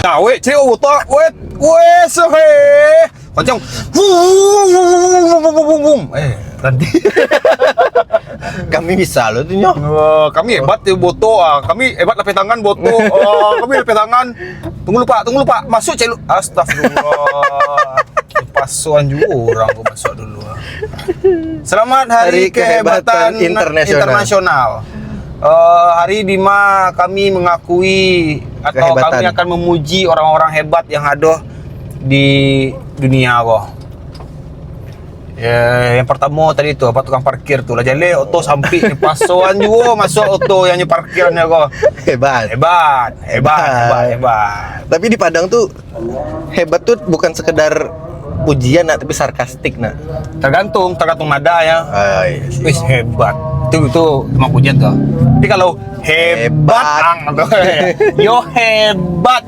Nah, weh, cek otak, weh, sehe. Macam, Nanti kami bisa loh tuh nyoh. kami hebat ya boto, kami hebat lapis tangan boto, kami lapis tangan. Tunggu lupa, masuk cek lu. Astagfirullah. Pasuan juga orang gua masuk dulu. Selamat Hari Kehebatan Internasional. Hari di mana kami mengakui atau Kehebatan. kami akan memuji orang-orang hebat yang ada di dunia kok. Ya, yang pertama tadi tu apa tukang parkir tu lah jale auto sampai di pasuan juga masuk auto yang parkirnya kok. Hebat. Hebat. Tapi di Padang tuh hebat tuh bukan sekedar pujian nak, tapi sarkastik nak. Tergantung nada ya. Iya sih. Wis hebat. Itu emang pujian tuh. Tapi kalau hebat, yo hebat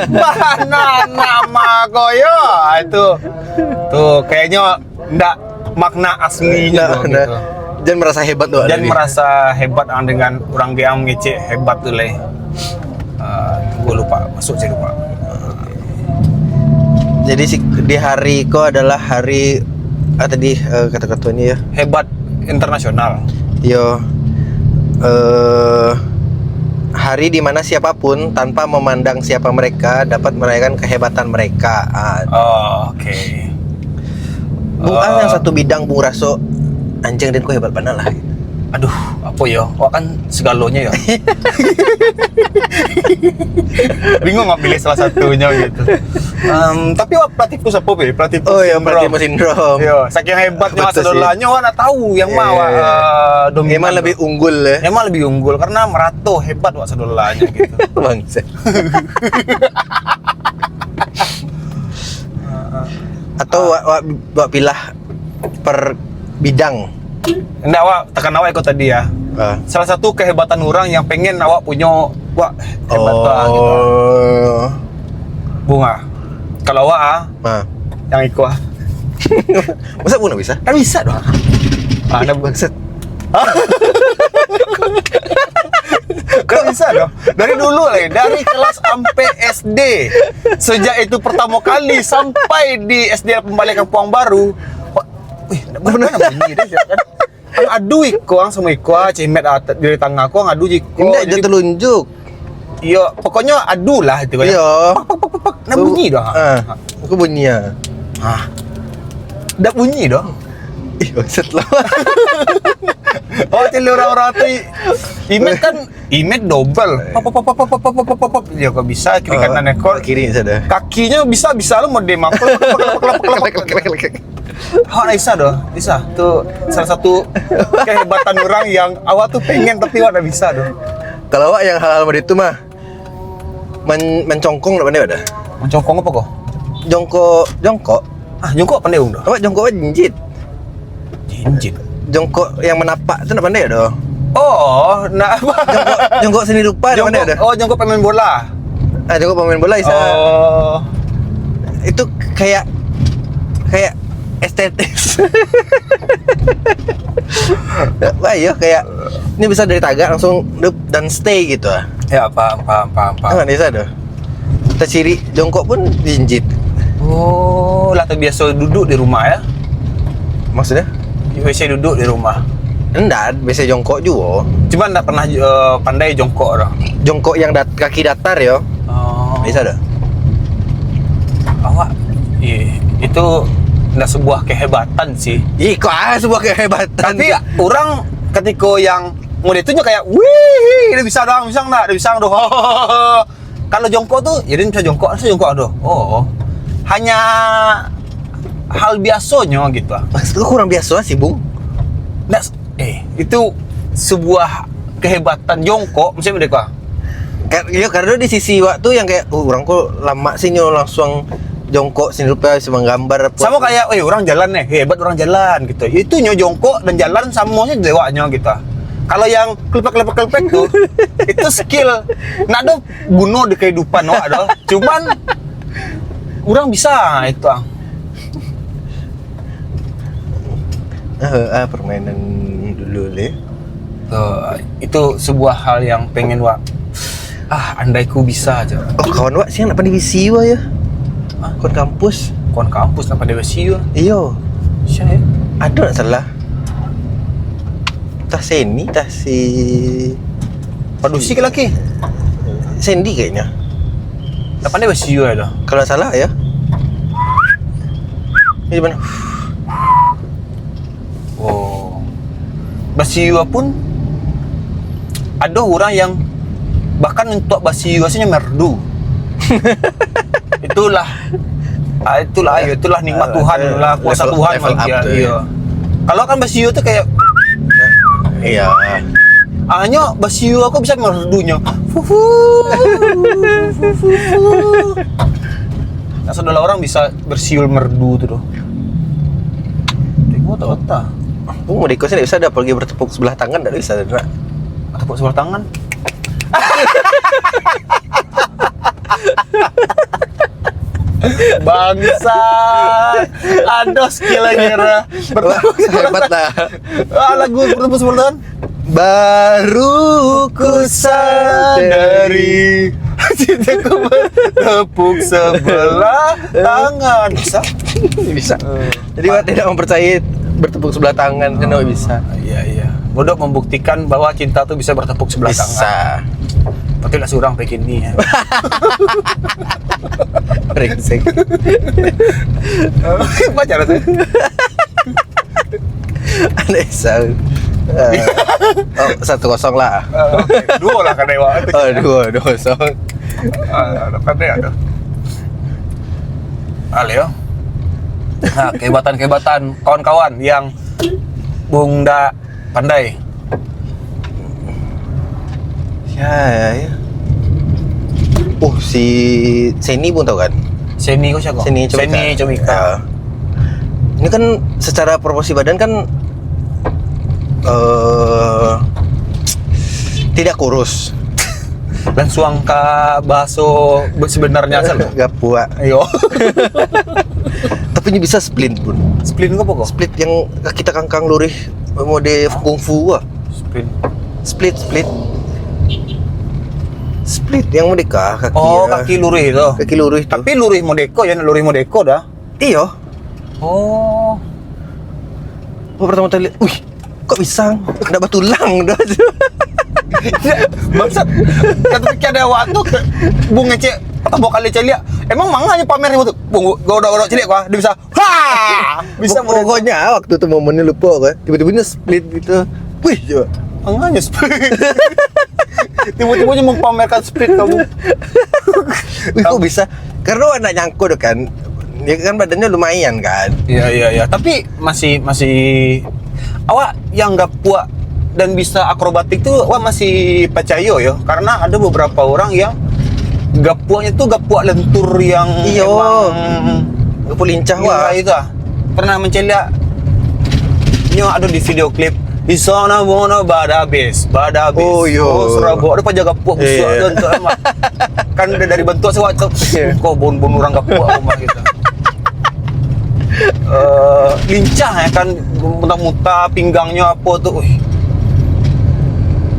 bahana nama koyo itu tuh kayaknya ndak makna aslinya tuh, gitu. Jangan merasa hebat tuh. Jangan merasa hebat dengan orang yang ngecek hebat tuh leh. Gue lupa masuk saya lupa. Jadi di hari ko adalah hari tadi kata-katanya ya. Hebat internasional. Yo hari dimana siapapun tanpa memandang siapa mereka dapat merayakan kehebatan mereka. Oke. Bung yang satu bidang Bung Raso anjing dan ku hebat banget lah. Aduh, apa ya? Wah kan segalonya ya. Bingung nggak pilih salah satunya gitu. Tapi wah pelatihku siapa be? Pelatihku. Oh ya, pelatih sindrom. Iya, saking hebatnya Betul sih. sedolanya wah nak tahu yang mau dominan. Emang lebih unggul ya. Emang lebih unggul karena Merato hebat wah sedolanya gitu. Bangsa. Atau wak pilah per bidang. Enggak wah, tekan awak ikut tadi ya. Salah satu kehebatan orang yang pengen awak punya wah hebat gitu. Bunga. Kalau awak yang ikut Masa pun bisa? kan bisa dong. Ada bangsat. Kan bisa dong. Dari dulu lah, dari kelas sampai SD. Sejak itu pertama kali sampai di SD Pembalik Kampung Baru. Wah, wih, benar bunyi deh kan. Ang adu iko ang sama iko cimet dari tangga aku ang adu iko. Enggak dia telunjuk. Iya, pokoknya adu lah itu kan. Iya. Pak. Nah bunyi dong. Aku bunyi ya. Dak bunyi dong. Ih, bangsat lah. Oh, cili orang-orang tuh imet kan imet double. Pop. Ya kok bisa kiri kanan ekor. Kiri sudah. Kakinya bisa lo mau demapel. Oh, bisa doh. Bisa. Tuh salah satu kehebatan orang yang awak tuh pengen tapi awak enggak bisa doh. Kalau awak yang hal-hal seperti itu mah mencongkong enggak pandai ada? Mencongkong apa kok? Jongkok. Jongkok pandai dong. Awak jongkok jinjit. Jinjit. Jongkok yang menapak itu enggak pandai ada? Oh, nah apa? Jongkok seni rupa enggak pandai ada? Oh, jongkok pemain bola. Jongkok pemain bola bisa. Oh. Itu kayak estetis. Wah iya kayak ini bisa dari tagak langsung dup dan stay gitu ah. Ya, paham. Enggak bisa dah. Kita ciri jongkok pun jinjit. Oh, lah biasa duduk di rumah ya? Maksudnya? Biasa duduk di rumah. Enggak, biasa jongkok juga. Cuma enggak pernah pandai jongkok dah. Jongkok yang kaki datar ya. Oh. Bisa dah. Awak itu enggak sebuah kehebatan sih. Ih, kok sebuah kehebatan. Tapi orang ketika yang mau ditunjuk kayak, wih, ini bisa dong, bisa dong. Kalau jongkok tuh, jadi bisa jongkok dong. Oh, hanya hal biasanya gitu. Maksudku kurang biasa sih, Bung. Nggak, itu sebuah kehebatan jongkok, misalnya mereka. Ya karena di sisi waktu yang kayak, orang kok lama sih nyo langsung jongkok sini rupa bisa menggambar. Sama kayak, orang jalan nih, hebat orang jalan gitu. Itu nyo jongkok dan jalan samanya dewanya gitu. Kalau yang klepek tuh, itu skill. Nggak ada guna di kehidupan, ada. Cuman orang bisa itu. Permainan dulu le. Itu sebuah hal yang pengen andai ku bisa aja. Oh kawan wak sih nak pandai bisi wa ya. Kawan kampus. Kawan kampus nak pandai besi yo. Iyo. Siapa ya? Ada nak salah. Tah Seni, tah si Padusi ke laki? Sandy kayaknya. Nak pandai besi yo dah. Kalau tak salah ya. Ini di mana? Oh. Basiwa pun ada orang yang bahkan untuk basiwa saja merdu. itulah itulah nikmat Tuhan lah, kuasa level- Tuhan level up dia. tuh, Iya. Kalau kan basiwa tuh kayak Iya. hanya basiwa aku bisa merdunya. Nah, saudara orang bisa bersiul merdu tuh. Tengok tak? Mau di kosnya tidak bisa ada pergi bertepuk sebelah tangan, tidak bisa ada. Tepuk sebelah tangan. Bangsa, ada skillnya Hebat lah. lagu bertepuk sebelah tangan. Baru ku sadari Cintaku bertepuk sebelah tangan. Bisa? bisa. Jadi Wak tidak mempercayai bertepuk sebelah tangan karena Wak bisa. Iya. Bodok membuktikan bahwa cinta tuh bisa bertepuk sebelah tangan. Bisa. Tapi lah seorang bikin nih ya. Brengsek. Pacar tuh. Ada Isau. Oh 1-0 lah. Dua lah kan dewa. Oh 2-0. Kan dia ada. Aleo. Nah, kehebatan kawan-kawan yang Bung Da pandai. Ya. Oh si Seni pun tahu kan? Seni kok siapa? Seni Comika. Ini kan secara proporsi badan kan tidak kurus. Langsung ke baso sebenarnya asal. Gapua. Ayo. Tapi ini bisa split pun. Split kok pokok? Split yang kita kangkang lurih mode kungfu wah. Split. Split yang merdeka kaki. Oh, kaki lurih itu. Kaki lurih itu. Tapi lurih modeko ya, lurih modeko dah. Iya. Oh. Oh pertama kali, wih, kok bisa? Ada batu lang dah. Bangsat. Kata pikir ada waktu Bung ngecek pertama kali celia. Emang manganya pamer itu. Bung godo celia gua, dia bisa. Ha! Bisa Pokoknya waktu itu momennya lupa kan. Tiba-tiba split gitu. Wih, coba. manganya split. Tiba-tiba aja mempamerkan split kamu. Wih, kok bisa? Karena anak nyangkut kan. Dia kan badannya lumayan kan. Iya. Tapi masih awak yang nggak puas dan bisa akrobatik tuh awak masih percaya ya. Karena ada beberapa orang yang gapuanya tuh gapuak lentur yang Iya. emang Gapuak lincah iya, wah. itu ah. Pernah mencelia nyo ada di video klip di sana mono badabes. Oh, iya. Serabo ada pajaga puak busuk Iya. tu amat. Kan dari bentuk sewak tu. Iya. Kok bon orang gapuak rumah gitu. Lincah ya kan, muta-muta pinggangnya apa tuh.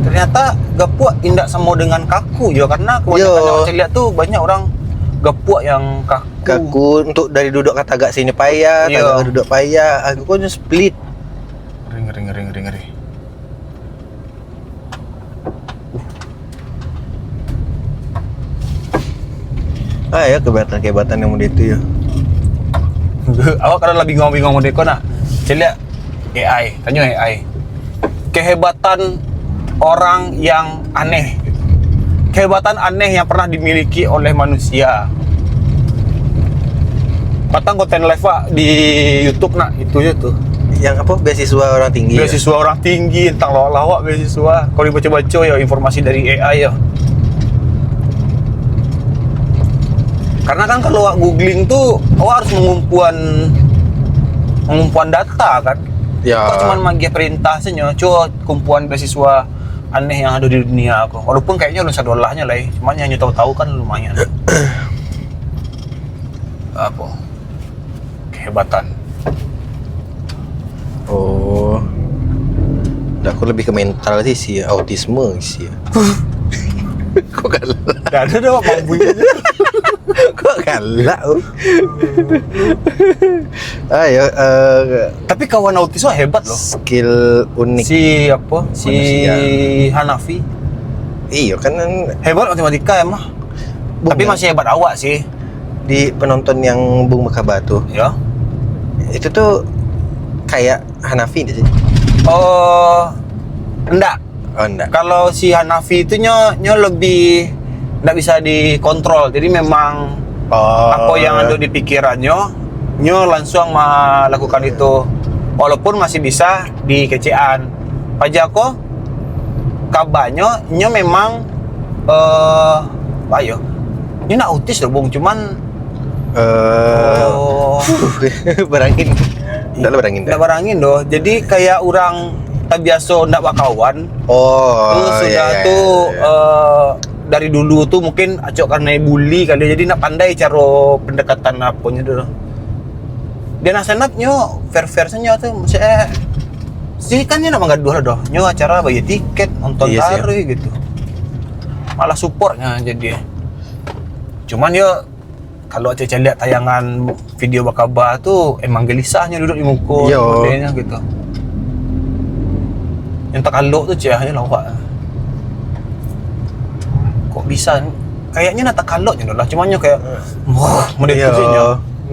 Ternyata gapuak indak sama dengan kaku ya, karena kebanyakan Yo. yang saya lihat tuh banyak orang gapuak yang kaku. Kaku untuk dari duduk kata agak sini payah, Iya. agak duduk payah. Aku kan split. Ngeri. Ya kehebatan yang muda itu ya. Awak kadang lebih bingung deko nak. Saya lihat AI, tanya AI. Kehebatan orang yang aneh. Kehebatan aneh yang pernah dimiliki oleh manusia. Patang konten live Pak di YouTube nak, itu aja tuh. Yang apa? Beasiswa orang tinggi. Beasiswa orang tinggi, tentang lawak-lawak beasiswa. Kalau dibaca-baca ya informasi dari AI ya. Karena kan kalau awak googling tuh, awak harus mengumpuan data kan. Ya. Kok cuman magi perintah saja, coba kumpulan beasiswa aneh yang ada di dunia aku. Walaupun kayaknya lu sadolahnya lah, cuman hanya tahu-tahu kan lumayan. Apa? Kehebatan. Oh. Aku lebih ke mental sih, autisme sih. Kok galak? Enggak ada dah mampu aja. Kok galak? Ayo, Tapi kawan autis wah hebat loh. skill unik. Si apa? Si Manusia. Hanafi. Iya kan Hebat matematika emang. Tapi ya. masih hebat awak sih. di penonton yang Bung Mekaba tuh. Ya. Itu tuh kayak Hanafi nggak sih? Oh, enggak. Oh enggak. Kalau si Hanafi itu nyo lebih enggak bisa dikontrol. Jadi memang Oh. apa yang ada di pikirannya, nyo langsung melakukan itu. Walaupun masih bisa dikecean. Pajako kabarnya nyo memang ayo. Nyo nak autis loh, Bung, cuman Berangin. Enggak berangin. nggak barangin doh. Jadi kayak orang tak biasa ndak bakawan. Oh. Terus sudah iya, iya, tuh iya. dari dulu tuh mungkin acok karena bully kali, jadi nak pandai cara pendekatan apanya dulu. Dia nasenapnya fair saja tuh, maksudnya sih kan dia nak menggaduh lah doh. Nyo acara bayar tiket nonton Iya sih, tari gitu. Malah supportnya jadi. Cuman ya kalau Cece lihat tayangan video Bakaba tuh emang gelisahnya duduk di muka Iya. modelnya gitu. Yang tak kalok tuh Cece lawak. Kok bisa? Kayaknya nak tak kaloknya lah. Cuman kayak wah, model Iya. tujuannya.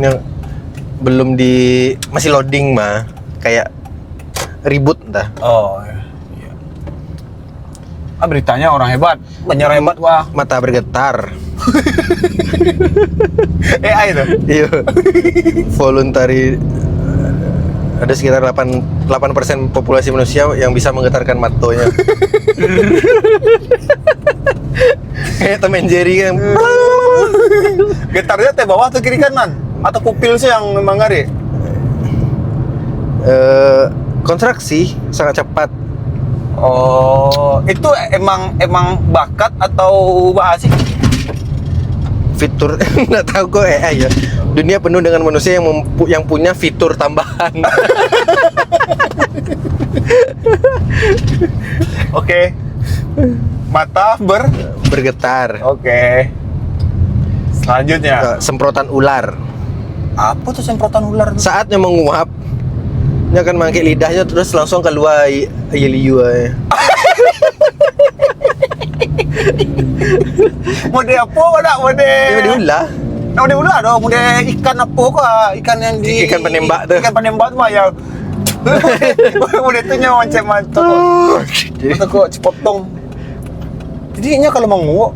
Yang belum di masih loading mah kayak ribut entah. Oh iya. Ah, beritanya orang hebat, banyak orang hebat wah. Mata bergetar. AI tuh. Iya. Voluntary ada sekitar 8% populasi manusia yang bisa menggetarkan matonya. Kayak Tom and Jerry kan. Getarnya teh bawah atau kiri kanan? Atau pupil sih yang memang ngari? Kontraksi sangat cepat. Oh, itu emang bakat atau bahasa sih? Fitur nggak tahu kok AI ya. Dunia penuh dengan manusia yang punya fitur tambahan. Oke. Mata Bergetar. Oke. Selanjutnya. Semprotan ular. Apa tuh semprotan ular? Saatnya menguap, dia akan mangkik lidahnya terus langsung keluar liu. Mode apa ada? Dia ular. Mode ular dong, mode ikan apa kok? Ikan yang di Ikan penembak tuh. Ikan penembak tuh mah ya. Mode itu nya macam-macam kok cepotong. Jadi nya kalau menguap.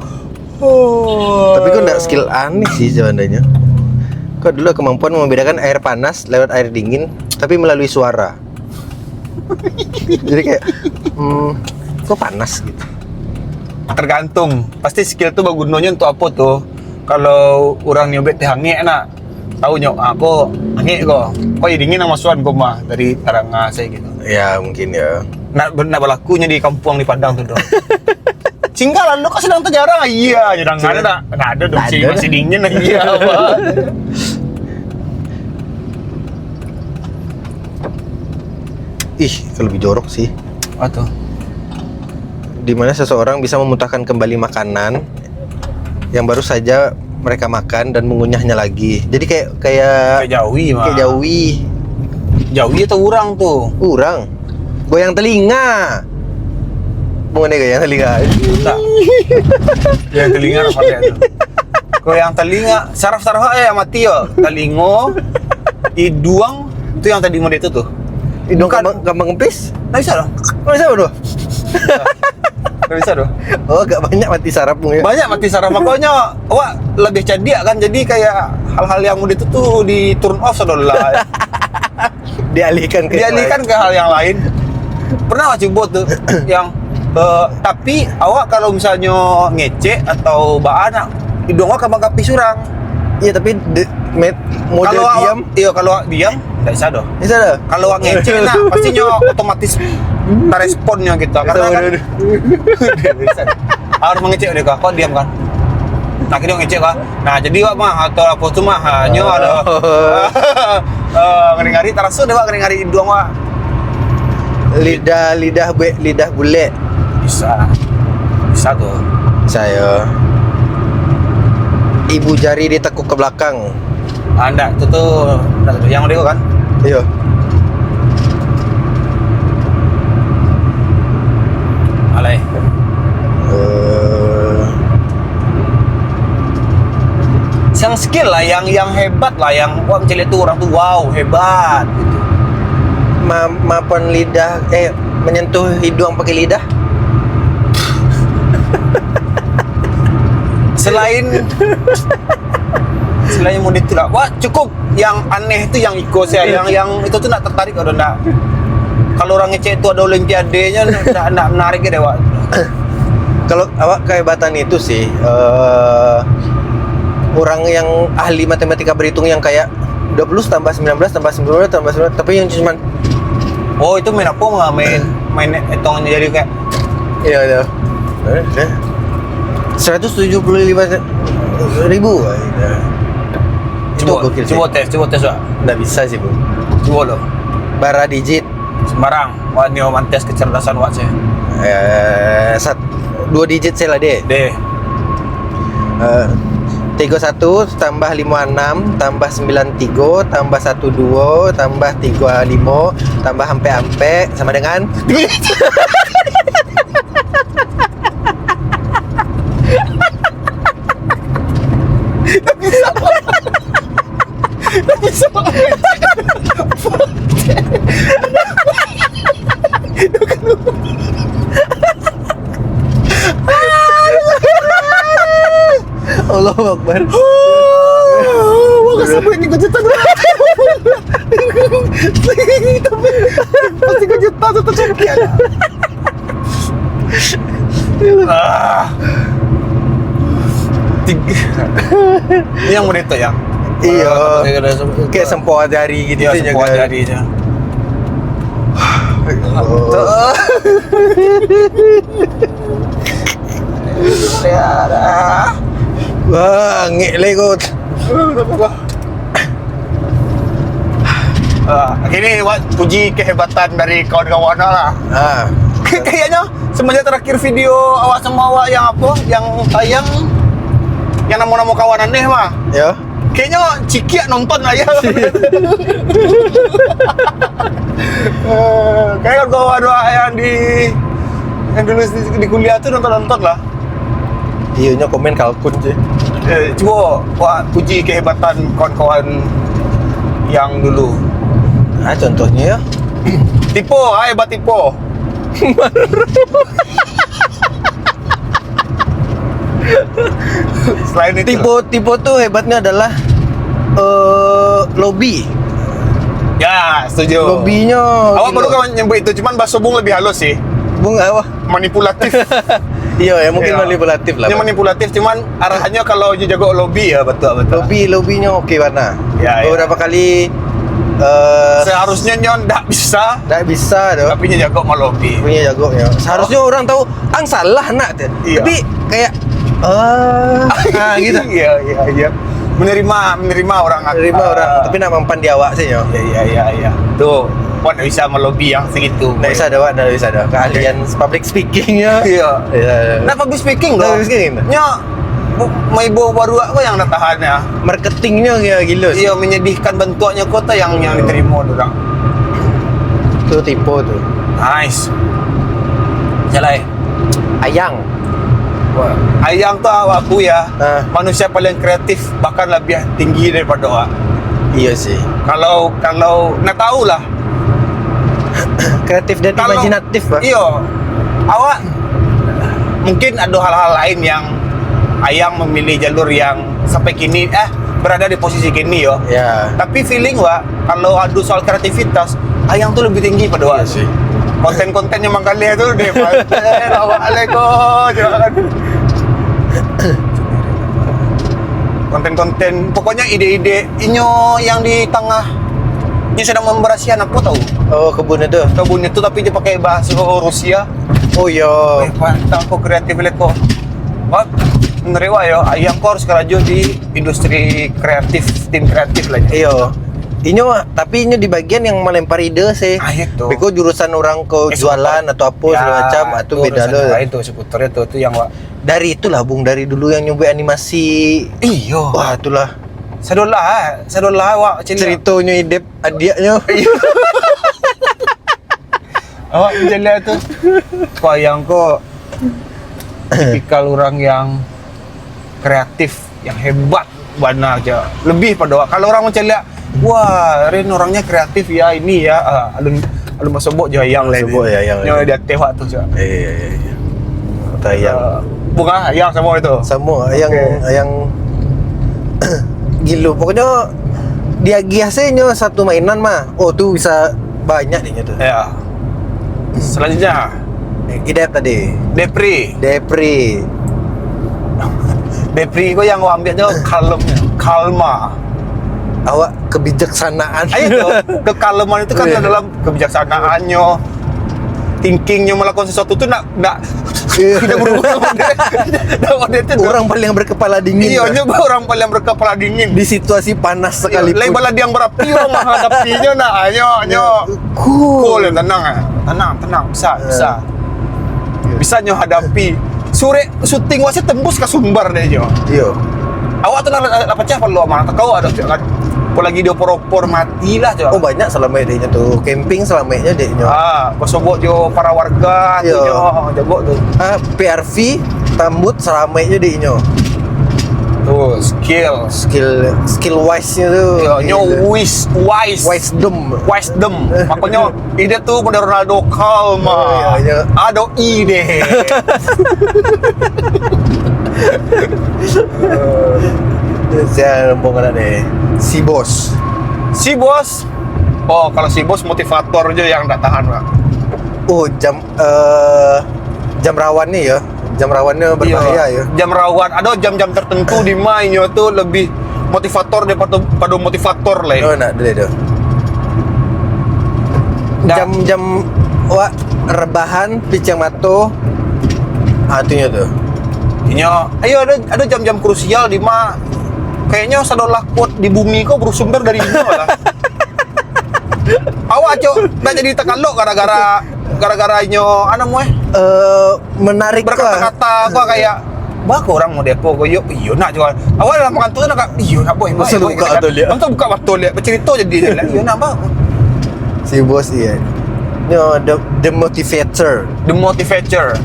Tapi kok enggak skill aneh sih sebenarnya. Kok dulu kemampuan membedakan air panas lewat air dingin tapi melalui suara. Jadi kayak kok panas gitu. Tergantung. Pasti skill tuh bagunonya untuk apa tuh? Kalau orang nyobet teh hangi enak. Tahu nyok aku hangi kok. Kok ya dingin sama suan kok mah dari taranga saya gitu. Ya mungkin ya. Nak berlakunya di kampung di Padang tuh dong. Cinggalan lu kok sedang terjarang? Iya, jarang ada. Nggak ada dong sih, Ada. masih dingin iya apa. Ih, lebih jorok sih. Atau Di mana seseorang bisa memuntahkan kembali makanan yang baru saja mereka makan dan mengunyahnya lagi. Jadi kayak Jawi mah. kayak Jawi. Jawi atau urang tuh? Urang. Goyang telinga. Mengenai goyang telinga. Enggak. Yang telinga apa dia tuh? Kau yang telinga, saraf-saraf ya mati yo. Telingo, hidung, itu yang tadi mode itu tuh. Hidung Bukan. gampang kempis? Nggak bisa dong. Nggak bisa bro? Nggak bisa dong. Oh, agak banyak mati sarafmu ya. Banyak mati saraf, makanya wah lebih cerdik kan, jadi kayak hal-hal yang mode itu tuh di turn off saudara. Dialihkan ke Dialihkan ke hal yang lain. Pernah nggak coba tuh yang tapi awak kalau misalnya ngece atau baan hidung awak kembang kapi surang. Iya, tapi model Kalau awak- diam iya kalau awak diam nggak bisa doh. bisa dah. Kalau awak ngece nah pastinya otomatis responnya gitu karena kan bisa. Harus mengecek deh kak, kok diam kan? Nah kita ngecek kak. Nah jadi wak mah atau apa tuh mah hanya ada ngeri-ngeri terasa deh wak ngeri-ngeri hidung wak. lidah bule. Bisa tuh. Saya ibu jari ditekuk ke belakang. Anda itu tuh yang itu kan? Iya. Alay. Yang skill lah, yang hebat lah, yang wah mencari tuh orang tuh wow hebat gitu. Mapan lidah, menyentuh hidung pakai lidah. Selain mau itu lah, wah cukup yang aneh itu yang Iko saya, yang itu tuh nggak tertarik atau enggak. Kalau orang ngecek itu ada olimpiadenya, nggak menarik ya Wak. Kalau awak kehebatan itu sih orang yang ahli matematika berhitung yang kayak 20 tambah 19 tambah 19 tambah 19, tapi yang cuman Oh itu main apa nggak main hitungannya jadi kayak iya 175.000. Itu gokil sih. coba tes Wak. Nggak bisa sih, Bu. Coba lo Bara digit. sembarang wah ini mau tes kecerdasan Wak saya. 2 digit saya lah deh. 31 tambah 56 tambah 93 tambah 12 tambah 35 tambah ampe sama dengan Allahu Akbar. Wah sampai ini kejutan. Pasti kejutan tuh tersekian. Ini yang mau itu ya? Iya. Kayak sempoa jari gitu. Iya, sempoa jarinya. Wah, ngek kot. Ini Wak, puji kehebatan dari kawan-kawan lah. Kayaknya semenjak terakhir video awak sama awak yang apa, yang tayang, yang nama-nama kawan aneh mah. Ya. Kayaknya cikiak nonton lah ya. Kayak kawan yang dulu di kuliah tuh nonton lah. Iya nya komen kalkun sih. Coba Wak, puji kehebatan kawan-kawan yang dulu. Contohnya ya. Tipo, hebat Tipo. Selain itu Tipo tuh hebatnya adalah lobby. ya, setuju. Lobbynya Awak baru kawan nyebut itu, cuman bahasa Bung lebih halus sih. Bung apa? Manipulatif. Iya, mungkin Iya. manipulatif lah. Ini manipulatif, cuman arahannya kalau dia jago lobby ya, betul. Lobbynya oke warna. Ya, Beberapa kali Seharusnya nyon ndak bisa, nggak bisa dong. tapi dia jago mau lobby. Punya jagonya. Seharusnya orang tahu ang salah nak. Iya. Tapi kayak gitu. Iya. Menerima orang. Terima orang, tapi nak mempan di awak sih yo. Iya. Tuh, puan bisa melobi yang segitu. Nggak bisa ada, nggak bisa ada. Keahlian public speakingnya. Iya. Iya. Nah, public speaking loh. Public speaking. Nya Maibo baru aku yang nak tahan ya. Marketingnya gila sih. Iya, menyedihkan bentuknya kota yang diterima orang. Tuh tipe tuh. Nice. Jalai. Ayang. Wah, Ayang tuh aku ya, manusia paling kreatif, bahkan lebih tinggi daripada awak. Iya sih. Kalau nak tahu lah. Kreatif dan imajinatif, Pak. Iya. Awak mungkin ada hal-hal lain yang Ayang memilih jalur yang sampai kini berada di posisi kini yo. Ya. Tapi feeling Wak, kalau adu soal kreativitas, Ayang tuh lebih tinggi pada Wak. Iya sih. Konten-kontennya Manggalia tuh deh, Assalamualaikum. Konten-konten, pokoknya ide-ide inyo yang di tengah ini sedang memberasihan apa tahu? Oh, kebun itu. Kebun itu tapi dia pakai bahasa Rusia. Oh iya. Pantang kok kreatif lihat kok. Wah, menerima ya. Ayang kok harus kerja di industri kreatif, tim kreatif lah. Iya. Inyo tapi inyo di bagian yang melempar ide sih. Itu. Beko jurusan orang ke jualan atau apa segala macam, itu beda loh. Itu skuter itu yang Wak. Dari itulah Bung, dari dulu yang nyoba animasi. Iyo. Wah, itulah. Sadolah Wak Ceritanya idep adiknya. Awak menjelaskan tuh. Kok yang kok tipikal orang yang kreatif, yang hebat mana aja. Lebih pada kalau orang macam lihat, wah, Rin orangnya kreatif ya ini ya. Alun masuk yang lain. Sebut ya yang. Yang dia tewak tuh juga. Iya. Tayang. Bunga yang sama itu. Semua yang gilo. Pokoknya dia biasanya satu mainan mah. Oh, tuh bisa banyak nih tuh. Ya. Selanjutnya Idep tadi. Depri kok yang gua ambil tuh kalma. Awak kebijaksanaan. Ayo tuh, kekaleman itu kan dalam kebijaksanaannya, thinkingnya melakukan sesuatu tuh nak tidak berubah. Orang paling berkepala dingin. Iya, orang paling berkepala dingin di situasi panas sekalipun. Lain bala yang berapi orang menghadapinya nak. Ayo. Cool, tenang, bisa. Bisa nyo hadapi. Sore syuting wasit tembus ke sumber deh nyo. Iya. Awak tuh nak pecah perlu amanah kau ada kan. Kalau lagi dia poropor matilah coba. Oh, banyak selama idenya tuh. Camping selama idenya dehnya. Kosobok jo para warga tuh nyo, jago tuh. PRV tambut selama idenya dehnya. Tuh, skill wise-nya tuh. Nyo wisdom. Makanya ide tuh pada Ronaldo kalma. Iya. Ada ide. Saya ngomong deh. Si bos. Oh, kalau si bos motivator aja yang tak tahan, Pak. Oh, jam rawannya ya. Jam rawannya berbahaya ya. Jam rawan, ada jam-jam tertentu di mainnya tuh lebih motivator daripada motivator lah. Oh, nak dulu. Jam-jam rebahan picang mato. Atunya tuh. Ayo ada jam-jam krusial di kayaknya sadolah quote di bumi kok bersumber dari ini lah. Awak cok nggak jadi tekalok gara-gara inyo menarik berkata-kata kok kayak kok orang mau depo kok iyo nak juga. Awak dalam kantor nak iyo nak boy. Masa buka atau lihat. Masa buka waktu lihat bercerita jadi iyo nak bah. Si bos iya. The motivator.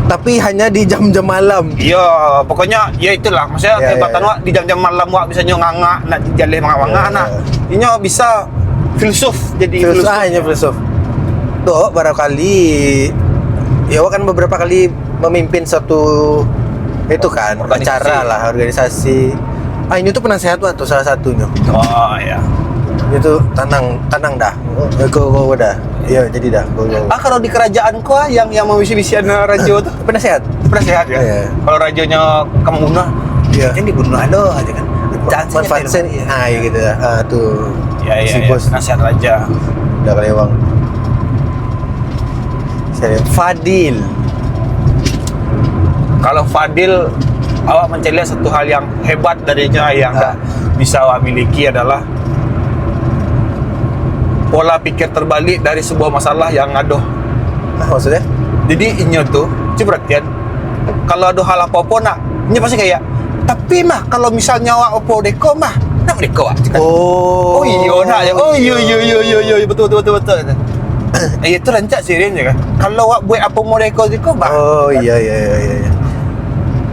Tapi hanya di jam-jam malam. Iya, pokoknya ya itulah. Maksudnya kehebatan Wak di jam-jam malam Wak bisa nganga nak jaleh mangga nak. Inyo bisa filsuf jadi filsuf. Tuh barangkali ya Wak kan beberapa kali memimpin satu itu kan acara lah, organisasi. Ini tuh penasehat Wak tuh salah satunya. Oh ya. Itu tenang dah. Go dah. Iya, jadi dah. Go. Kalau di kerajaan kau yang mengisi-bisian raja tuh penasehat ya. Iya. Kalau rajanya kamu bunuh, iya. Yang dibunuh aja kan. Manfaatkan gitu. Tuh. Iya. Si bos nasihat raja. Udah kelewang. Fadil. Kalau Fadil, awak mencari satu hal yang hebat darinya yang bisa awak miliki adalah pola pikir terbalik dari sebuah masalah yang aduh. Maksudnya? Jadi inyo tuh, coba perhatian. Kalau ada hal apa-apa nak, inyo pasti kayak, tapi mah kalau misalnya awak opo deko mah, nak deko wak. Oh iya nak ya. Oh iya betul. Itu rancak sih kan. Kalau awak buat apa mau deko bah. Oh iya.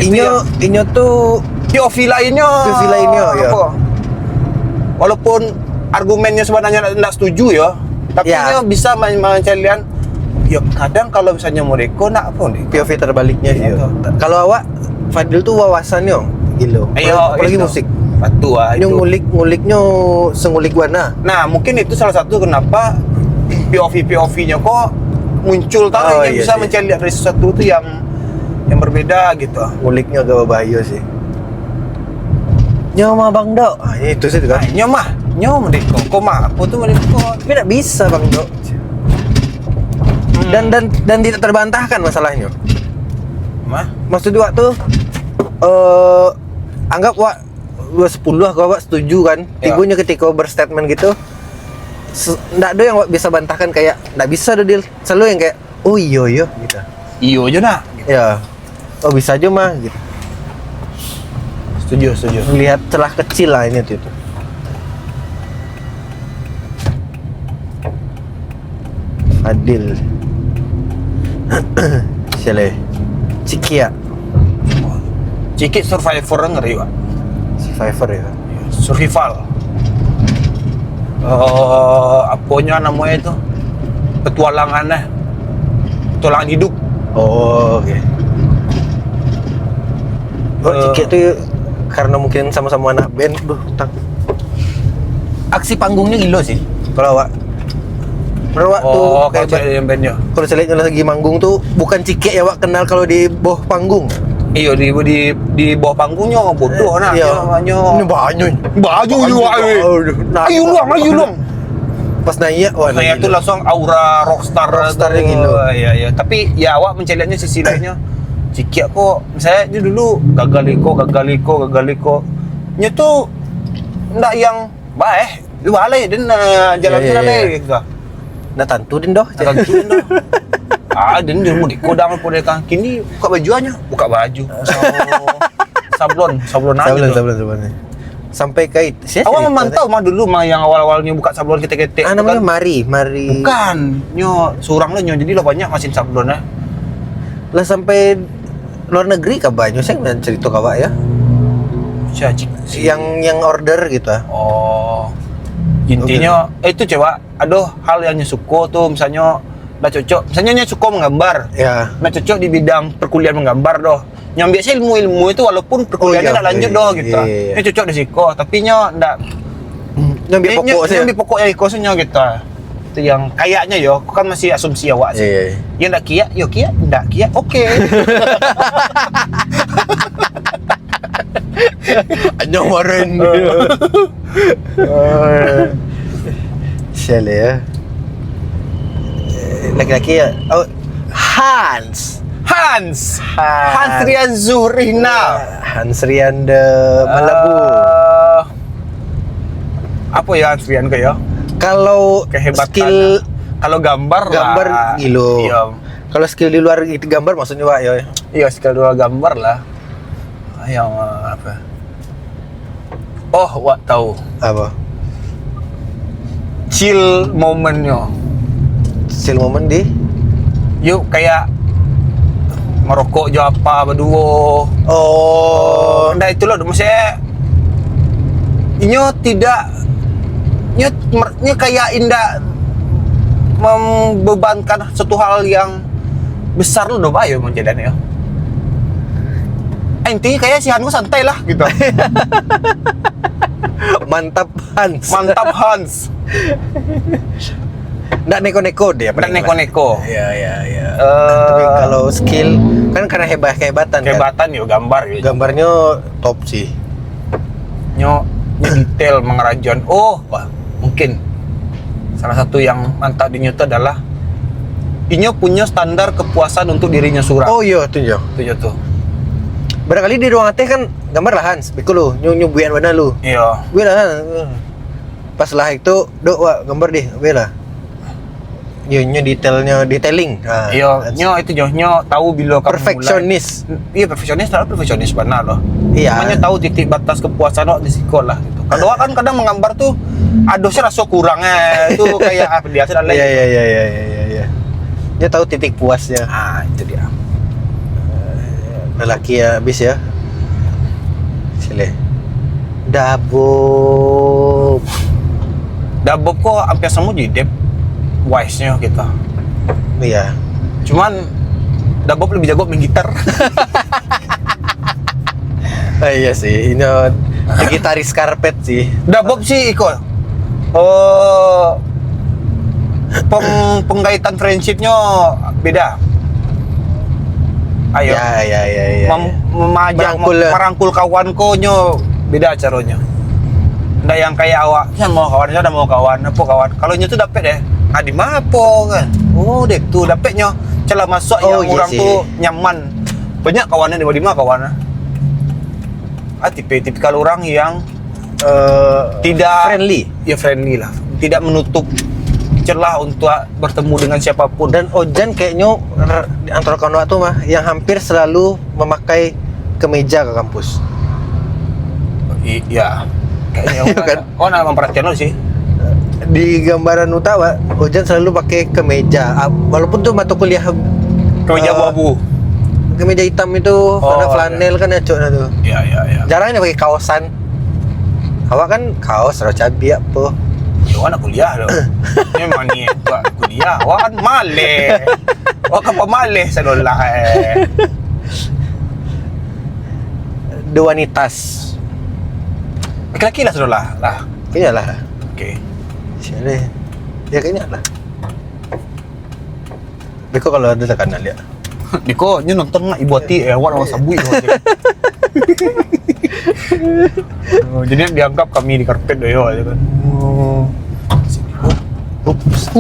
Inyo tuh POV lainnya ya. Walaupun argumennya sebenarnya tidak setuju ya, tapi inyo bisa mencalian. Ya kadang kalau misalnya mau deko nak apa nih? POV terbaliknya sih. Kalau awak Fadil tuh wawasannya gilo. Apalagi musik. Batu itu. Nguliknya sengulik warna. Nah, mungkin itu salah satu kenapa POV-nya kok muncul bisa mencari dari sesuatu itu yang berbeda gitu. Nguliknya agak berbahaya sih. Nyoma Bang Dok. Itu sih kan. Nyoma deko. Koma apa tuh deko? Tapi tidak bisa Bang Dok. Dan tidak terbantahkan masalahnya. Maksud waktu anggap 10 aku awak setuju kan. Ya. Tibunya ketika berstatement gitu, nggak ada yang awak bisa bantahkan kayak nggak bisa Dil. Selalu yang kayak oh iya gitu. Iyo aja nak. Ya. Oh bisa aja mah gitu. Setuju. Lihat celah kecil lah ini tuh. Adil. Sile. Cikia. Cikit survivor ngeri Pak. Survivor ya. Survival. Apanya namanya itu? Petualangannya. Petualangan hidup. Oh, oke. Oh, Cikia tuh karena mungkin sama-sama anak band, Aksi panggungnya gila sih. Kalau awak tuh kalau cewek yang bandnya. kalau saya lihat lagi manggung tuh bukan Cike ya Wak kenal kalau di bawah panggung. Iya di bawah panggungnya bodoh nak. Iya. Namanya. Ini banyak. Baju juga. Ayo luang. Pas nanya, wah Saya tuh langsung aura rockstar Rockstarnya tuh. gitu. Iya. Tapi ya awak mencelihatnya sisi lainnya. Ciki kok misalnya dia dulu gagaliko. Nya tuh ndak yang baik. Dia balai dan jalan Iya, jalan iya. gitu. Nah tentu din doh. Tentuin dah. Dan dia mau dikodang podeka. Kini buka baju. Sablon aja. Sablon. Sampai kait. Awak memantau mah dulu mah yang awal-awalnya buka sablon ketek-ketek. Ah namanya Mari. Bukan, surang lah jadi lah banyak mesin sablonnya. Lah sampai luar negeri kabarnya saya nggak cerita kabar ya. Yang order gitu ah. Oh. Intinya itu coba ada hal yang suko tuh misalnya nggak cocok. Misalnya suko menggambar. Ya. Nggak cocok di bidang perkuliahan menggambar doh. Yang biasa ilmu itu walaupun perkuliahannya nggak lanjut doh gitu. Ini cocok di siko, tapi nggak yang pokoknya ikosnya gitu. Itu yang kayaknya yo, aku kan masih asumsi awak sih. Iya. Yang ndak kia, ndak kia, oke. Nyomorin. Sial ya. Laki-laki ya. Oh, Hans Rian Zuhrina. Hans Rian de Malabu. Apa ya Hans Rian kayak? Kalau Kehebatan. skill Kalau gambar gilo. Iya. Kalau skill di luar itu gambar maksudnya Pak ya. Iya, skill dua gambar lah. Yang apa? Oh, wak tahu. Apa? Chill momennya. Chill moment di Yuk kayak merokok jo apa berdua. Oh, Nah itu loh maksudnya inyo tidak nyo kayak indah membebankan satu hal yang besar lo doh bayo menjadinya. Intinya kayak si Hanku santai lah gitu. mantap Hans. Nggak neko-neko dia. Nggak neko-neko. Iya. Tapi kalau skill kan karena kehebatan Kehebatan yo gambar yo. Gambarnya top sih. Nyo detail mengerajon. Oh, wah, mungkin salah satu yang mantap di Nyoto adalah Inyo punya standar kepuasan untuk dirinya surah. Oh iya tuh yo. Itu tuh. Barangkali di ruang teh kan gambar lah Hans. Beku lu nyubuyan mana lu? Iya. Gue lah. Pas lah itu dok wah gambar deh. Gue lah. Nyo detailing. Nah, Iya, nyo tahu bila kamu perfeksionis. Iya, perfeksionis benar loh. Iya. Namanya tahu titik batas kepuasan lo di sekolah gitu. Kalau kan kadang menggambar tuh adosnya rasa kurangnya itu kayak apa dia ada lain. Iya. Dia tahu titik puasnya. Ah, itu dia. Lelaki ya habis ya. Sile. Dabob Kok hampir semua jadi dep wise-nya kita. Iya. Cuman Dabob lebih jago main gitar. Iya sih, ini gitaris karpet sih. Dabob sih Iko. Penggaitan friendshipnya beda. Ayo. Ya. Merangkul kawan konyo beda caranya. Nggak yang kayak awak, saya mau kawan. Apa kawan? Kalau nyo tuh dapet deh. Di mana po kan? Oh, dek tuh dapetnya. Celah masuk yang iya orang sih. tuh nyaman. Banyak kawannya di mana kawannya. tipikal orang yang tidak friendly. Ya friendly lah, tidak menutup celah untuk bertemu dengan siapapun. Dan Ojan kayaknya di antara kawan tuh mah yang hampir selalu memakai kemeja ke kampus. Iya, kayaknya Iya kan? kau nak memperhatikan lo sih. Di gambaran utama Ojan selalu pakai kemeja, walaupun tuh mata kuliah Kemeja abu-abu. kemeja hitam itu warna flanel kan ya coknya tuh. Iya. Jarang dia pakai kaosan. Awak kan kaos rada cabi apa. Ya, awak nak kuliah loh. Memang ni buat kuliah. Awak kan maleh. Awak kan pemaleh sadolah. The Wanitas. Laki-laki lah sadolah lah. Kayaknya lah. Okey. Siapa? Ya kayaknya lah. Beko kalau ada tekanan lihat. Diko, ni nonton nak ibu hati awak orang sabui tu. Jadi dianggap kami di karpet doyo aja kan. Ups.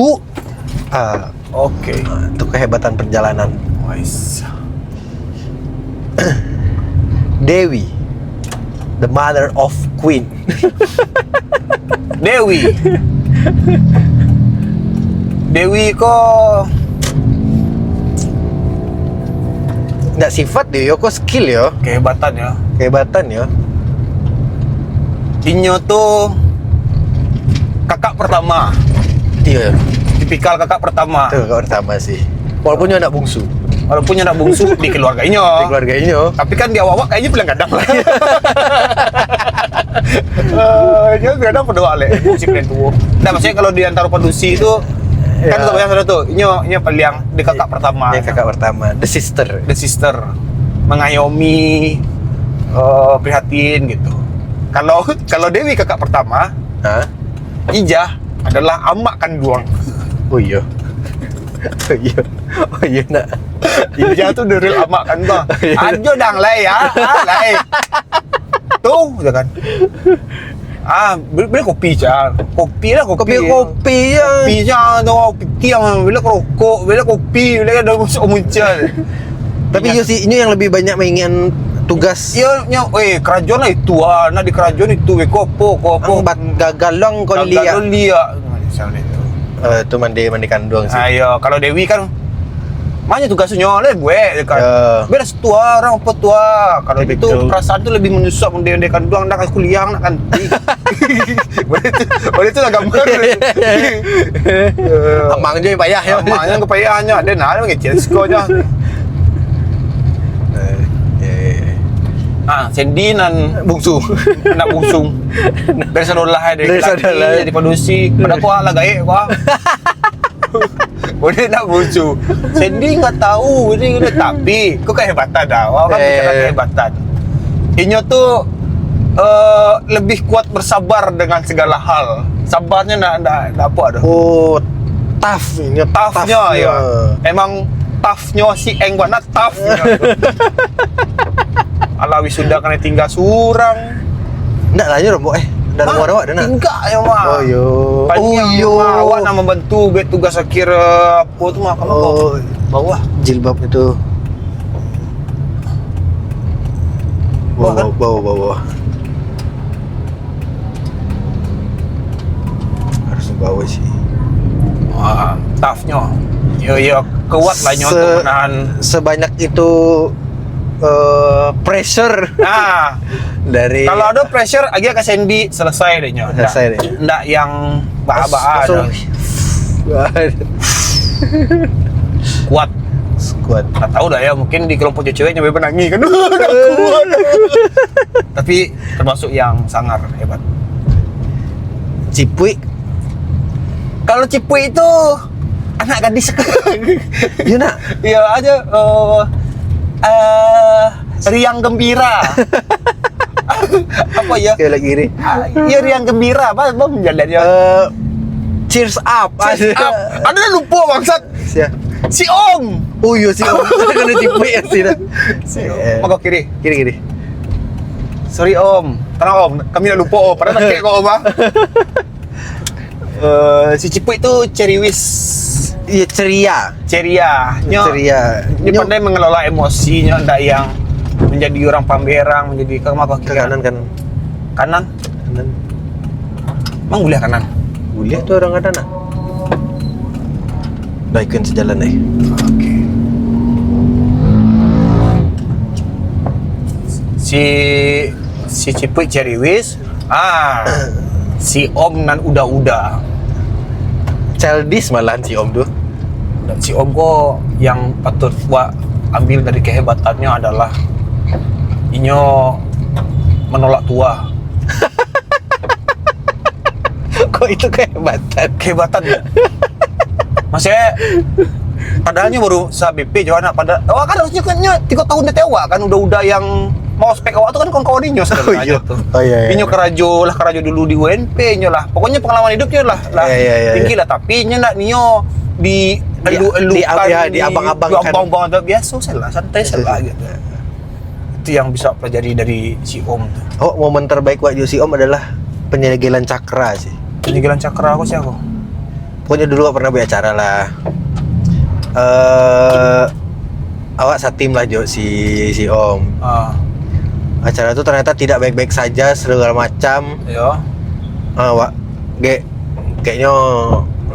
Okey. Itu kehebatan perjalanan. Wais. Dewi, the mother of Queen. Dewi kok Nggak sifat dia, yo kok skill yo, kehebatan ya. kehebatan yo. Inyo tuh kakak pertama. Iya, Tipikal kakak pertama. itu kakak pertama sih. Walaupun dia anak bungsu Walaupun anak bungsu di keluarga di inyo. keluarga ini yo. Tapi kan dia awak kayaknya bilang kadang lah. Dia kadang berdoa le, musik dan tuh. Nah, maksudnya kalau di antara produksi itu kan Ya. tahu yang sudah tuh, inyo paling di kakak pertama. Yang kakak pertama, the sister. The sister mengayomi, prihatin gitu. Kalau Dewi kakak pertama, Hah? Ijah adalah amak kandung. Oh iya. Oh iya. Oh iya nak. Ijah tuh dari amak kandung. Iya. Ajo dang lah ya, lah. Tuh, kan. Beli kopi cah. Kopi lah kopi. Kopi ya. Kopi cah tu kopi tiang, beli rokok, beli kopi, beli ada muncul. Tapi yo sih ini yang lebih banyak mengingat tugas. Iya, kerajaan lah itu nak di kerajaan itu kopo. Ang gagalong kau lihat. Lihat. Macam itu. Itu mandi kandung sih. Ayo, kalau Dewi kan mana tugasnya oleh gue kan. Ya. Beda tua orang apa tua. Kalau Tapi itu betul. perasaan tuh lebih menyusap mende kandung nak kuliah nak kan. Boleh itu lah gambar. Amang je yang payah ya. Amangnya kepayahnya dia nak ngecil skornya. Sandy nan Bungsu. anak bungsung. Dari sadolah Dari sadolah. jadi produksi. Pada kau lah gaek kau. Boleh nak bungsu. Sandy enggak tahu ini tapi kau kehebatan dah. Orang bicara kehebatan. Inyo tuh lebih kuat bersabar dengan segala hal. Sabarnya nak apa dah. Oh, tough ini. Toughnya ya. Emang toughnya si Eng banget toughnya. Ala wisuda kena tinggal surang. Ndak tanya rombok dan nomor awak dah nak. Tinggal ya mah. Oh yo. Awak nak membantu bet tugas akhir apa tu mah kamu bawah. Jilbab itu. Bawah kan? Bawah. Harus bawah sih. Wah, toughnya. Ya kuat lah nyo untuk menahan. Sebanyak itu pressure Nah, dari kalau ada pressure agak ke Sandy selesai deh nyo. Selesai deh. Ndak yang bah-bah langsung kuat. squad. Tak tahu dah ya, mungkin di kelompok cewek nyoba menangis kan. Tapi termasuk yang sangar hebat. Cipui. Kalau Cipui itu anak gadis. Ya nak. Ya aja riang gembira. Apa ya? Sekali lagi ni. Ya riang gembira, apa menjalannya? Cheers up. Ada lupa bangsat. Siap. Si Om. Oh iya sih. Kena cipui ya sih dah. Si Om. Maka kiri. Kiri. Sorry Om. Tenang Om, kami dah lupa Om. Padahal nak kek kau Om. Si Cipui itu ceriwis. Iya ceria. Ceria. Ceria. Dia pandai mengelola emosinya, ndak yang menjadi orang Pamberang, menjadi ke kanan. Kanan. Emang kuliah kanan. Kuliah tuh orang kanan ah. Udah ikut sejalan nih. Oke. Si Ciput Ceriwis, si Om nan udah. Childish malahan si Om tuh. Dan si Om kok yang patut gua ambil dari kehebatannya adalah inyo menolak tua. Kok itu kehebatan Ya. Maksudnya padahalnya baru BP Joana pada kan harusnya kan 3 tahun dia tewa kan udah yang mau spek awak tuh kan kawan-kawan inyo sebenarnya tuh. Iya. Inyo kerajo dulu di UNP inyo lah. Pokoknya pengalaman hidupnya lah Iya. tinggi lah, tapi inyo nak inyo di abang-abang biasa salah, santai salah gitu. Itu yang bisa pelajari dari si Om tuh. Oh, momen terbaik waktu si Om adalah penyegelan cakra sih. Penyegelan cakra aku sih aku. Pokoknya dulu pernah beracara lah. Awak satim lah Jo si Om. Acara itu ternyata tidak baik-baik saja, segala macam. Iya. Wak, kayaknya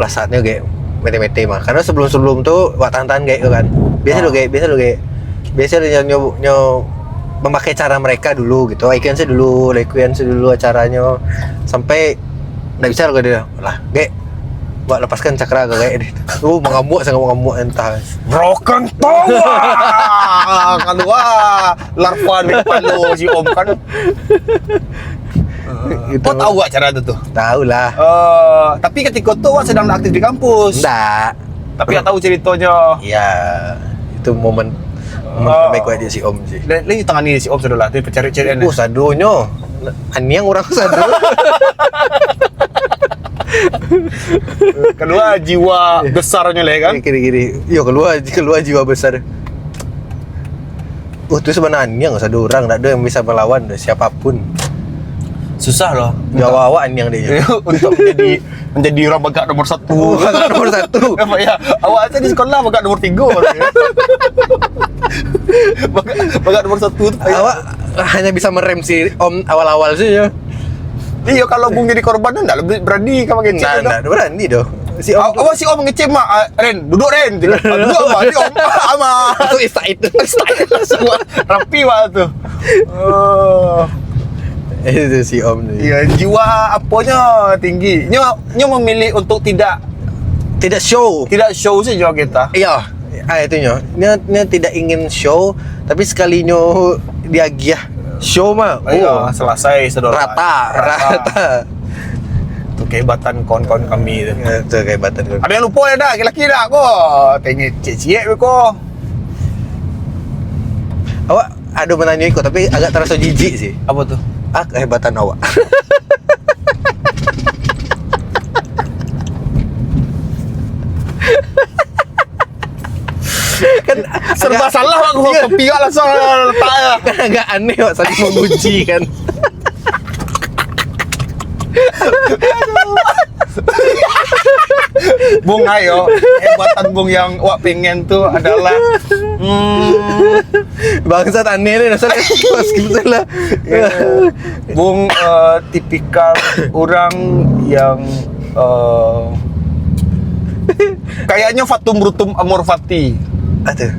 lah saatnya mete-mete mah. Karena sebelum tuh wak tahan-tahan kayak kan. Biasa nyo memakai cara mereka dulu gitu. Requiem dulu acaranya sampai nggak bisa lo dia lah. Wak lepaskan cakra kayak deh. Mengamuk entah. Broken Tower. Kan larva nih palo si Om kan. Kau tahu gak cara itu tuh? Tahu lah. Tapi ketika itu Wak sedang aktif di kampus. Enggak. Tapi gak tahu ceritanya. Iya. Itu momen terbaik buat dia si Om sih. Lagi tangan ini si Om sudah lah. Tapi cari-carian. Sadonyo. Yang orang sado. Kedua jiwa besarnya lah kan. Kiri. Yo keluar jiwa besar. Itu sebenarnya nggak ada orang, nggak ada yang bisa melawan siapapun. Susah loh. Jawa-jawaan yang dia. Untuk menjadi orang bagak nomor 1. Nomor 1. Apa ya? Awak aja di sekolah bagak nomor 3. bagak nomor 1 tuh. Awak hanya bisa merem si Om awal-awal sih ya. Iya, kalau Bung jadi korban enggak lebih berani kamu ngecek. Enggak berani doh. Si Om ngecek mah, Ren, duduk Ren. Duduk apa? Di Om ama. Itu Semua rapi banget tuh. Itu si Om nih. Iya, jiwa apanya tinggi. Nyo memilih untuk tidak show saja kita. Iya, itu nyo. Nyo tidak ingin show, tapi sekali nyo diagiah show mah. Iya, selesai saudara. Rata. Itu kehebatan kawan-kawan kami itu. Itu kehebatan. Ada yang lupa ya dah, laki-laki dah kok. Tengok cek-cek kok. Awak ada menanya ikut tapi agak terasa jijik sih. Apa tuh? Kehebatan awak. Kan serba salah aku kopi langsung letaknya. Kan agak aneh Wak, saling memuji kan. Bung ayo, hebatan Bung yang Wak pengen tuh adalah bangsat aneh nih rasanya. Skip lah. Bung tipikal orang yang kayaknya fatum brutum amor fati.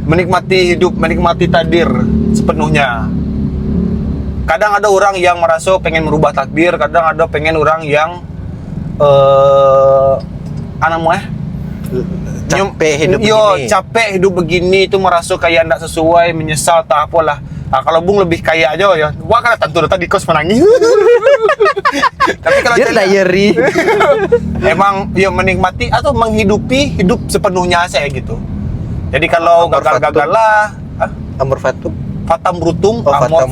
Menikmati hidup, menikmati takdir sepenuhnya. Kadang ada orang yang merasa pengen merubah takdir, kadang ada pengen orang yang capek hidup begini. Capek hidup begini itu merasa kayak enggak sesuai, menyesal tak apalah. Kalau Bung lebih kaya aja ya. Wah, kan tentu tadi kos menangis. Tapi kalau dia diary. Emang ya menikmati atau menghidupi hidup sepenuhnya saya gitu. Jadi kalau gagal-gagal lah, amor fatum, fatam brutum, amor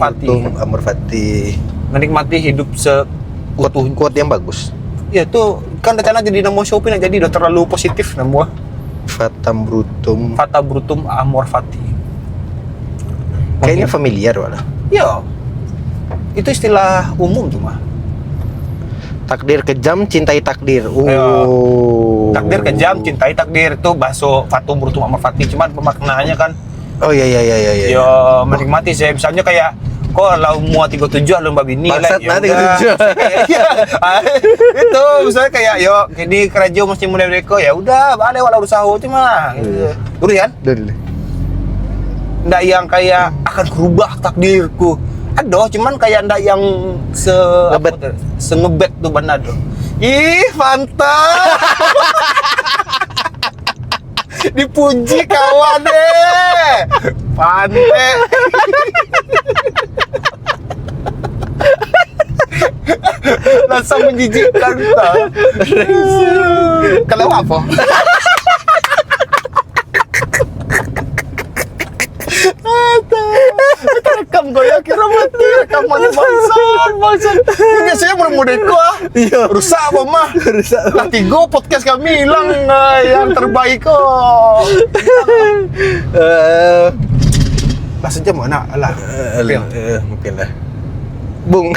fati. Menikmati hidup seutuhnya. Quote yang bagus. Ya itu kan rencana jadi nama Shopee nak jadi udah terlalu positif nama. Fatam brutum amor fati. Kayaknya familiar wala. Iya. Itu istilah umum cuma. Takdir kejam, cintai takdir. Takdir kejam, cintai takdir itu bahasa fatum brutum amor fati. Cuman pemaknaannya kan Oh iya. Ya menikmati sih. Misalnya kayak kok lau muat 37 lu mbak bini Bangsat, ya nah, udah. 37. Iya. Itu misalnya kayak yo jadi kerja mesti mulai mereka ya udah balik walau usaha cuma gitu. Dulu kan? Dulu. Ndak yang kayak akan berubah takdirku. Aduh, cuman kayak ndak yang Ngebet. sengebet tuh benar tuh. Ih, mantap. Dipuji kawan deh. Pantai. Langsung menjijikkan tau. Kalau apa? Rekam gue ya kira mati rekamannya bangsan. Ini biasanya mudah-mudah ah. Iya. Rusak apa mah? Rusak. Nanti gue podcast kami hilang yang terbaik kok. Lah sejam mana? Alah. Mungkin lah. Bung.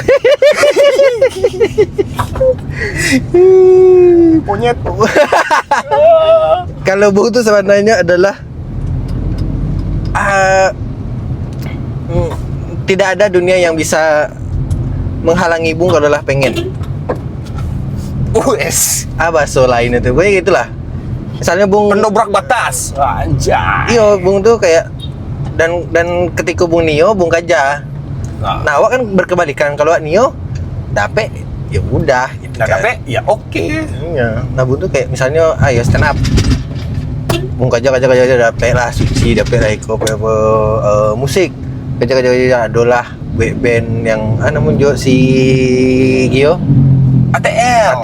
Monyet. Kalau Bung tuh sebenarnya adalah tidak ada dunia yang bisa menghalangi Bung kalau lah pengen. US. Bahasa lain itu, gue gitulah. Misalnya Bung Pendobrak batas. Anjay. iyo Bung tuh kayak dan ketika Bung Nio, Bung Kaja. Nah, awak kan berkebalikan. Kalau Nio dapet ya udah gitu Nah, kan. dapet ya oke. Iya. Nah, Bung tuh kayak misalnya ayo stand up. Bung kaja dapet lah suci, dapet lah iko apa musik. Kaja adolah band yang namun jo si Gio ATL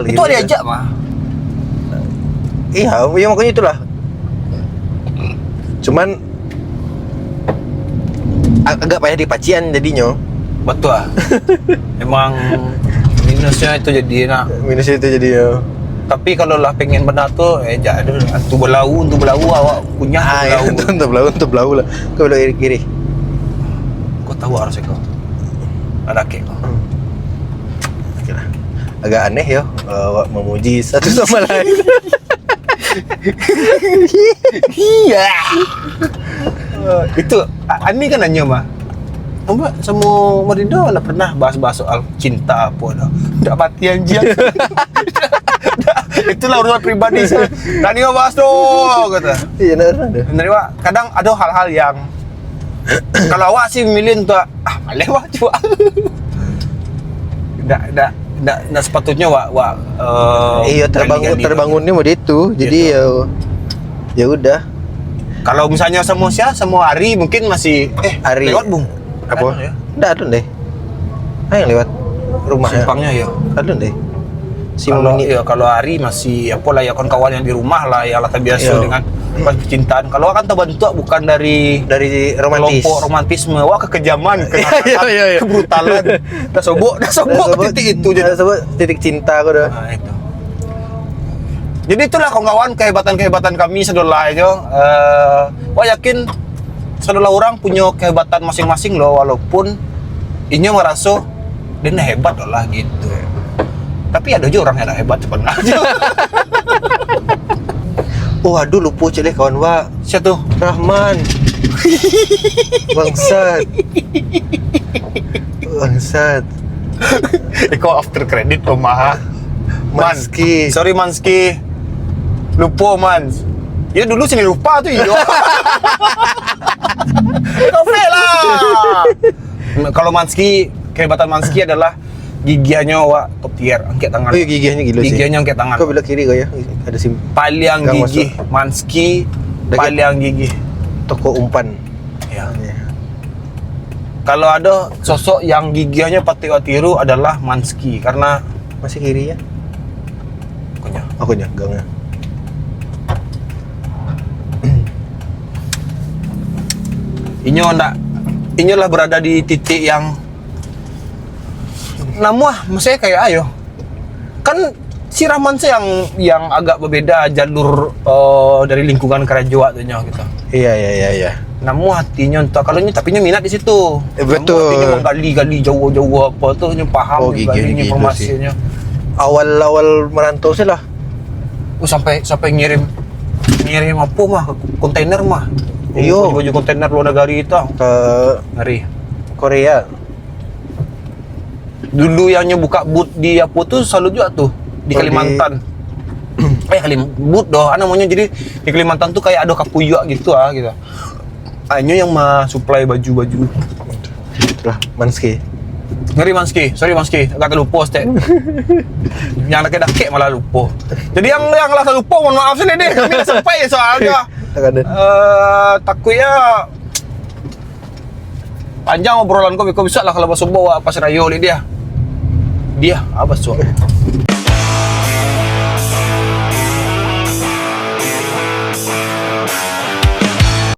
Itu gitu. ada diajak mah. Iya, ya makanya itulah. Cuman agak payah di pacian jadinya. Betul ah. Emang minusnya itu jadi nak. Minus itu jadi Tapi kalau lah pengen benar tuh jadi tu belau awak punya ya, belau. untuk belau lah. Kau belau kiri. Kau tahu harusnya kau. Ada kek kau. Oke lah. Agak aneh ya, awak memuji satu sama lain. Iya. Itu Ani kan nanya mah. Mbak sama Marindo nggak pernah bahas-bahas soal cinta apa dah. Nggak mati anjing. Itulah urusan pribadi saya. Tadi nggak bahas dong kata. Iya, benar. Bener Wak, kadang ada hal-hal yang kalau awak sih milih untuk maleh wah coba. Nggak sepatutnya wak Iya, gali-gali. terbangunnya mau itu. Jadi ya udah. Kalau misalnya sama Ari mungkin masih Ari. lewat Bung. Apa? Ada ya? Enggak ada deh. Yang lewat rumahnya. Simpangnya ya. Ada deh. Kalau Ari masih apa lah ya kawan-kawan yang di rumah lah ya lah biasa Iya. dengan percintaan. Kalau kan terbentuk bukan dari romantis. kelompok romantisme, wah kekejaman, Iya. kebrutalan. Dah sobok titik itu jadi. Sebut titik cinta aku dah. Nah, itu. Jadi itulah kawan-kawan kehebatan kami sedolah aja. Wah yakin sedolah orang punya kehebatan masing-masing loh, walaupun ini merasa dia hebat lah gitu. Tapi ada juga orang yang hebat sebenarnya. Aduh lupa cek deh kawan wa. Siapa tuh? Rahman. Bangsat. Eko after credit pemaha. Manski. Sorry Manski. Lupa Mans. Ya dulu sini lupa tuh iya. Kafe lah. Kalau Manski, kehebatan Manski adalah gigiannya wak top tier, angkat tangan. Oh iya, giginya gila sih. Giginya angkat tangan. Kau belok kiri kau ya? Ada sim. Paling Gang gigih Manski, Dekat. paling gigih. Toko umpan. Ya. Kalau ada sosok yang giginya patut tiru adalah Manski karena Masih kiri ya? punya. Akunya, gangnya. Inilah berada di titik yang namun maksudnya kayak ayo kan si Rahman sih yang agak berbeda jalur dari lingkungan kerajaan tuhnya gitu. Iya. Namun hatinya entah kalau tapinya minat di situ. Betul. Hatinya menggali jauh-jauh apa tuh paham Giginya gali gitu informasinya. Awal merantau sih lah. Sampai ngirim apa mah kontainer mah. Iyo. baju kontainer luar negara itu. Ke Ngeri. Korea. Dulu yang buka boot di Yapo tuh selalu juga tuh di Oh, Kalimantan. Boot doh, namanya. Jadi di Kalimantan tuh kayak ada kapuya gitu gitu. Hanya yang supply baju-baju. Lah, Manski. Ngeri Manski, sorry Manski, agak lupa stek. Yang dake-dake malah lupa. Jadi yang lah lupa, mohon maaf sini deh, kami nggak sampai soalnya. Takutnya panjang obrolan kau bisa lah kalau bahasa bawa pas rayo dia. Dia apa soal?